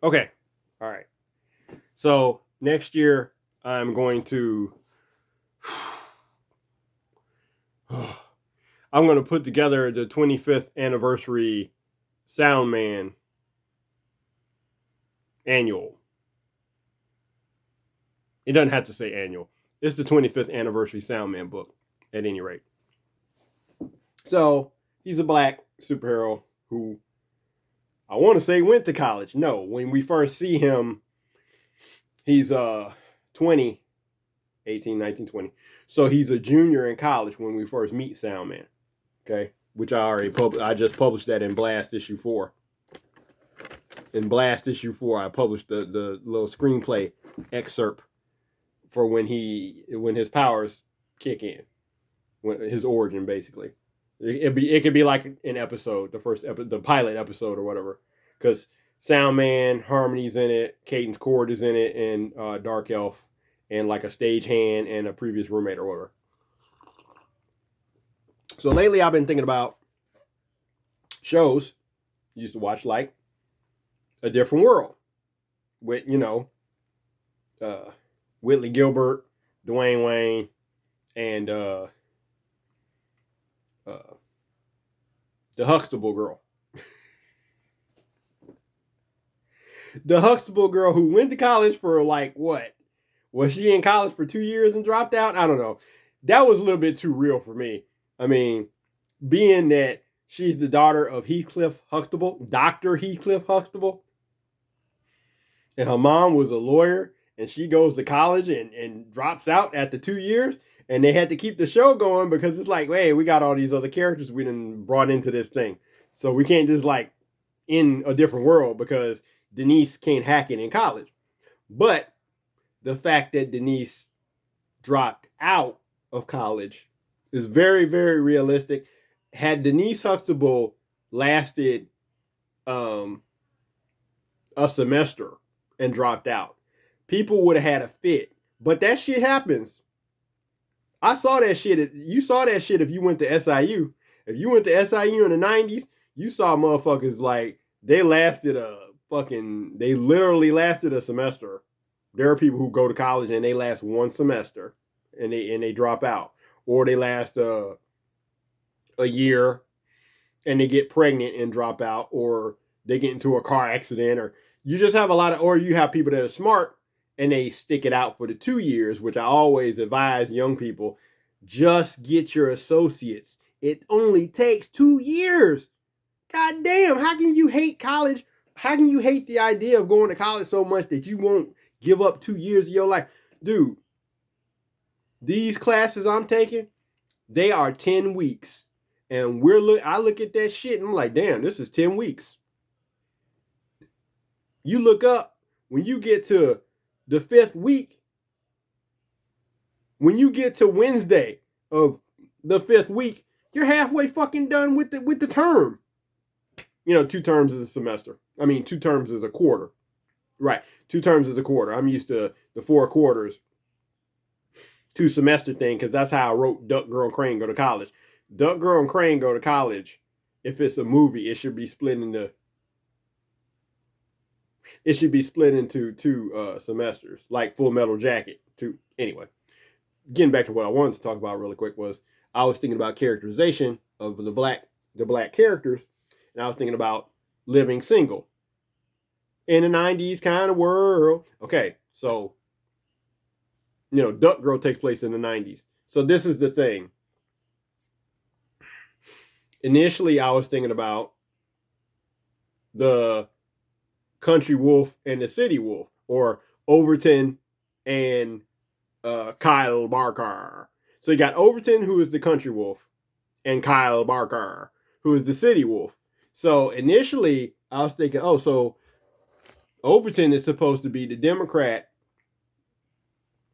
Okay. All right. So next year I'm going to I'm going to put together the 25th anniversary Soundman annual. It doesn't have to say annual. It's the 25th anniversary Soundman book at any rate. So he's a black superhero who I want to say went to college. No, when we first see him, he's 20, 18, 19, 20. So he's a junior in college when we first meet Soundman. Okay, which I just published that in Blast issue 4. In Blast issue 4, I published the little screenplay excerpt for when his powers kick in, when his origin basically. It could be like an episode, the pilot episode or whatever, because Soundman, Harmony's in it, Caden's Cord is in it, and Dark Elf, and like a stagehand and a previous roommate or whatever. So lately, I've been thinking about shows I used to watch, like A Different World, with Whitley Gilbert, Dwayne Wayne, and the Huxtable girl. The Huxtable girl who went to college for like what? Was she in college for 2 years and dropped out? I don't know. That was a little bit too real for me. I mean, being that she's the daughter of Heathcliff Huxtable, Dr. Heathcliff Huxtable, and her mom was a lawyer, and she goes to college and drops out after 2 years, and they had to keep the show going because it's like, hey, we got all these other characters we done brought into this thing. So we can't just like in A Different World because Denise can't hack it in college. But the fact that Denise dropped out of college is very, very realistic. Had Denise Huxtable lasted a semester and dropped out, people would have had a fit. But that shit happens. I saw that shit. You saw that shit if you went to SIU. If you went to SIU in the 90s, you saw motherfuckers like they literally lasted a semester. There are people who go to college and they last one semester and they drop out, or they last a year and they get pregnant and drop out, or they get into a car accident, or you just have or you have people that are smart and they stick it out for the 2 years, which I always advise young people, just get your associates. It only takes 2 years. God damn, how can you hate college? How can you hate the idea of going to college so much that you won't give up 2 years of your life? Dude, these classes I'm taking, they are 10 weeks. And I look at that shit and I'm like, damn, this is 10 weeks. You look up, when you get to the 5th week, when you get to Wednesday of the 5th week, you're halfway fucking done with the term. 2 terms is a semester. 2 terms is a quarter. Right. 2 terms is a quarter. I'm used to the 4 quarters, 2 semester thing, because that's how I wrote Duck, Girl, and Crane Go to College. Duck, Girl, and Crane Go to College. If it's a movie, it should be split into 2 semesters, like Full Metal Jacket. Anyway, getting back to what I wanted to talk about really quick was I was thinking about characterization of the black characters, and I was thinking about living single in the 90s kind of world. Okay, so Duck Girl takes place in the 90s. So this is the thing. Initially, I was thinking about the country wolf and the city wolf, or Overton and Kyle Barker. So you got Overton, who is the country wolf, and Kyle Barker, who is the city wolf. So initially, I was thinking, so Overton is supposed to be the Democrat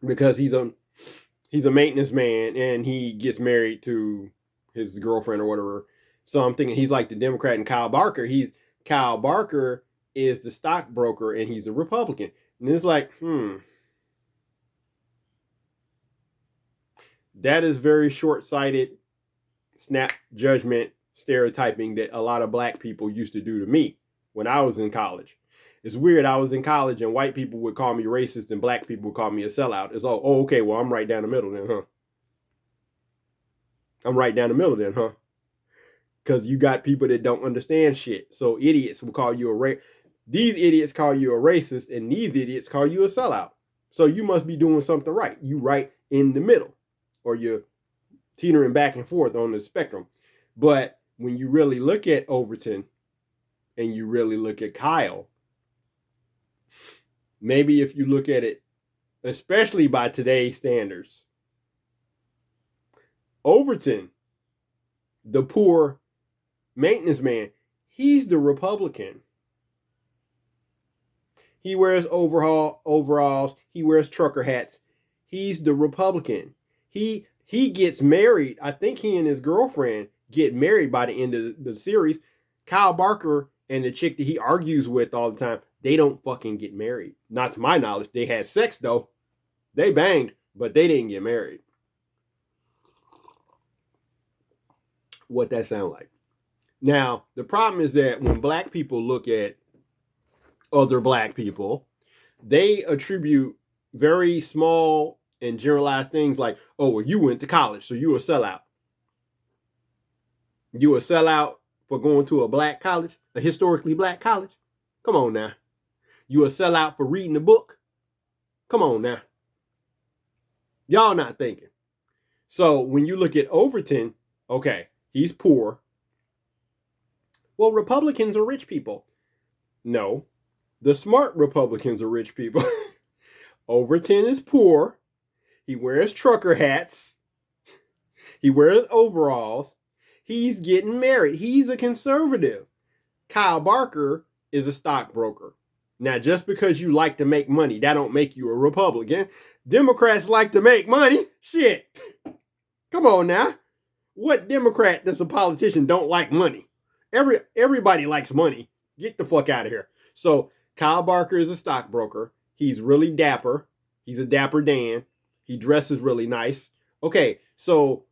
because he's a maintenance man and he gets married to his girlfriend or whatever. So I'm thinking he's like the Democrat, and Kyle Barker is the stockbroker and he's a Republican. And it's like, that is very short-sighted snap judgment stereotyping that a lot of black people used to do to me when I was in college. It's weird. I was in college and white people would call me racist and black people would call me a sellout. It's all, oh, okay, well, I'm right down the middle then, huh? I'm right down the middle then, huh? Because you got people that don't understand shit. So idiots will call you these idiots call you a racist, and these idiots call you a sellout. So you must be doing something right. You right in the middle, or you're teetering back and forth on the spectrum. But when you really look at Overton and you really look at Kyle, maybe if you look at it, especially by today's standards, Overton, the poor maintenance man, he's the Republican. He wears overalls. He wears trucker hats. He's the Republican. He gets married. I think he and his girlfriend get married by the end of the series. Kyle Barker and the chick that he argues with all the time, they don't fucking get married. Not to my knowledge. They had sex though. They banged, but they didn't get married. What that sound like? Now, the problem is that when black people look at other black people, they attribute very small and generalized things like, oh, well, you went to college, so you a sellout. You a sellout for going to a black college, a historically black college? Come on now. You a sellout for reading a book? Come on now. Y'all not thinking. So when you look at Overton, okay, he's poor. Well, Republicans are rich people. No, the smart Republicans are rich people. Overton is poor. He wears trucker hats. He wears overalls. He's getting married. He's a conservative. Kyle Barker is a stockbroker. Now, just because you like to make money, that don't make you a Republican. Democrats like to make money. Shit. Come on now. What Democrat that's a politician don't like money? Everybody likes money. Get the fuck out of here. So Kyle Barker is a stockbroker. He's really dapper. He's a dapper Dan. He dresses really nice. Okay, so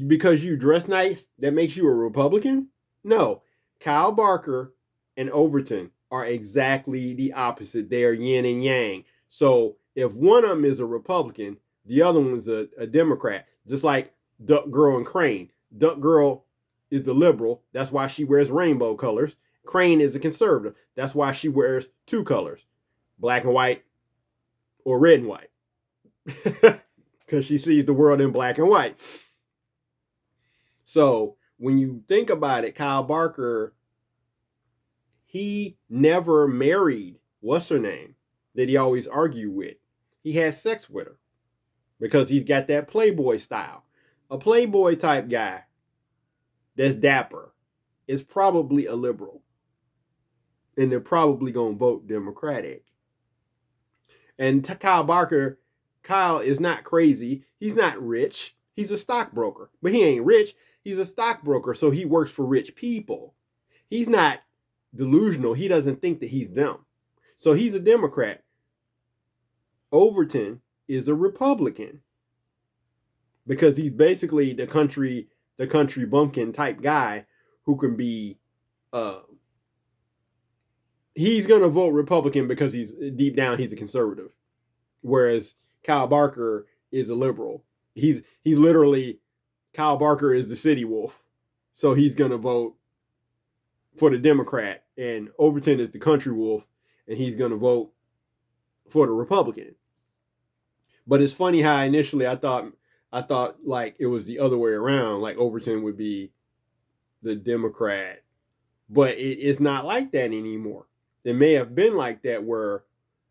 because you dress nice, that makes you a Republican? No. Kyle Barker and Overton are exactly the opposite. They are yin and yang. So if one of them is a Republican, the other one's a Democrat. Just like Duck Girl and Crane. Duck Girl is the liberal. That's why she wears rainbow colors. Crane is a conservative. That's why she wears two colors, black and white or red and white. Because she sees the world in black and white. So when you think about it, Kyle Barker, he never married, what's her name, that he always argued with. He had sex with her because he's got that playboy style. A playboy type guy that's dapper is probably a liberal. And they're probably going to vote Democratic. And Kyle Barker, Kyle is not crazy. He's not rich. He's a stockbroker. But he ain't rich. He's a stockbroker, so he works for rich people. He's not delusional. He doesn't think that he's them. So he's a Democrat. Overton is a Republican. Because he's basically the country bumpkin type guy who can be he's gonna vote Republican because he's deep down he's a conservative. Whereas Kyle Barker is a liberal. He's literally, Kyle Barker is the city wolf. So he's gonna vote for the Democrat, and Overton is the country wolf, and he's gonna vote for the Republican. But it's funny how initially I thought like it was the other way around, like Overton would be the Democrat. But it's not like that anymore. It may have been like that where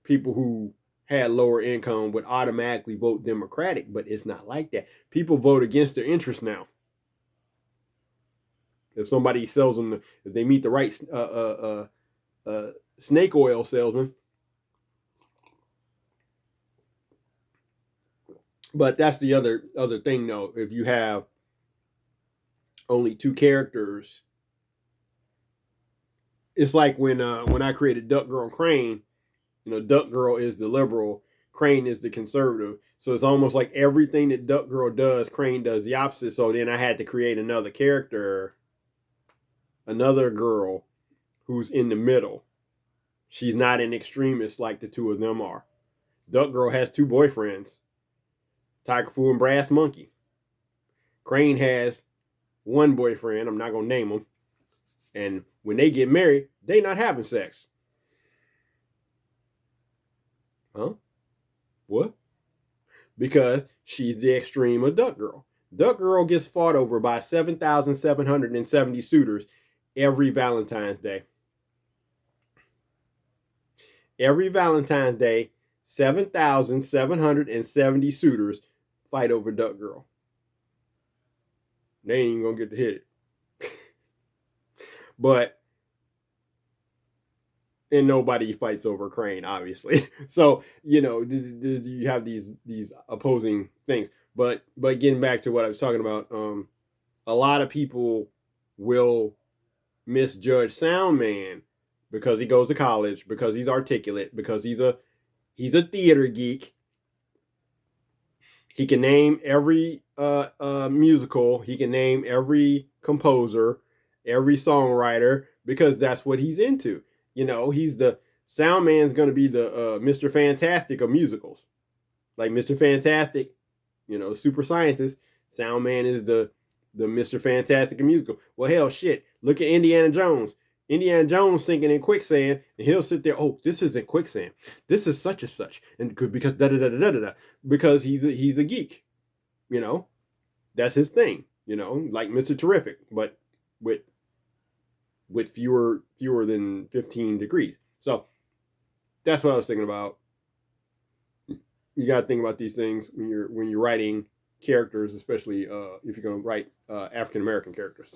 people who had lower income would automatically vote Democratic, but it's not like that. People vote against their interests now. If somebody sells them, if they meet the right snake oil salesman. But that's the other thing, though. If you have only two characters, it's like when I created Duck Girl and Crane. You know, Duck Girl is the liberal, Crane is the conservative. So it's almost like everything that Duck Girl does, Crane does the opposite. So then I had to create another character, another girl who's in the middle. She's not an extremist like the two of them are. Duck Girl has two boyfriends, Tiger Fool and Brass Monkey. Crane has one boyfriend, I'm not going to name him, and when they get married, they not having sex. Huh? What? Because she's the extreme of Duck Girl. Duck Girl gets fought over by 7,770 suitors every Valentine's Day. Every Valentine's Day, 7,770 suitors fight over Duck Girl. They ain't even gonna get to hit it. But and nobody fights over Crane, obviously. So you have these opposing things. But getting back to what I was talking about, a lot of people will misjudge Soundman because he goes to college, because he's articulate, because he's a theater geek. He can name every musical. He can name every composer, every songwriter, because that's what he's into. He's the Soundman's going to be the Mr. Fantastic of musicals. Like Mr. Fantastic, super scientist. Soundman is the Mr. Fantastic of musical. Well, hell, shit. Look at Indiana Jones. Indiana Jones sinking in quicksand, and he'll sit there. Oh, this isn't quicksand. This is such and such, and because da da da da da da. Because he's a geek. That's his thing. Like Mr. Terrific, but with fewer than 15 degrees. So that's what I was thinking about. You got to think about these things when you're writing characters, especially if you're going to write African American characters.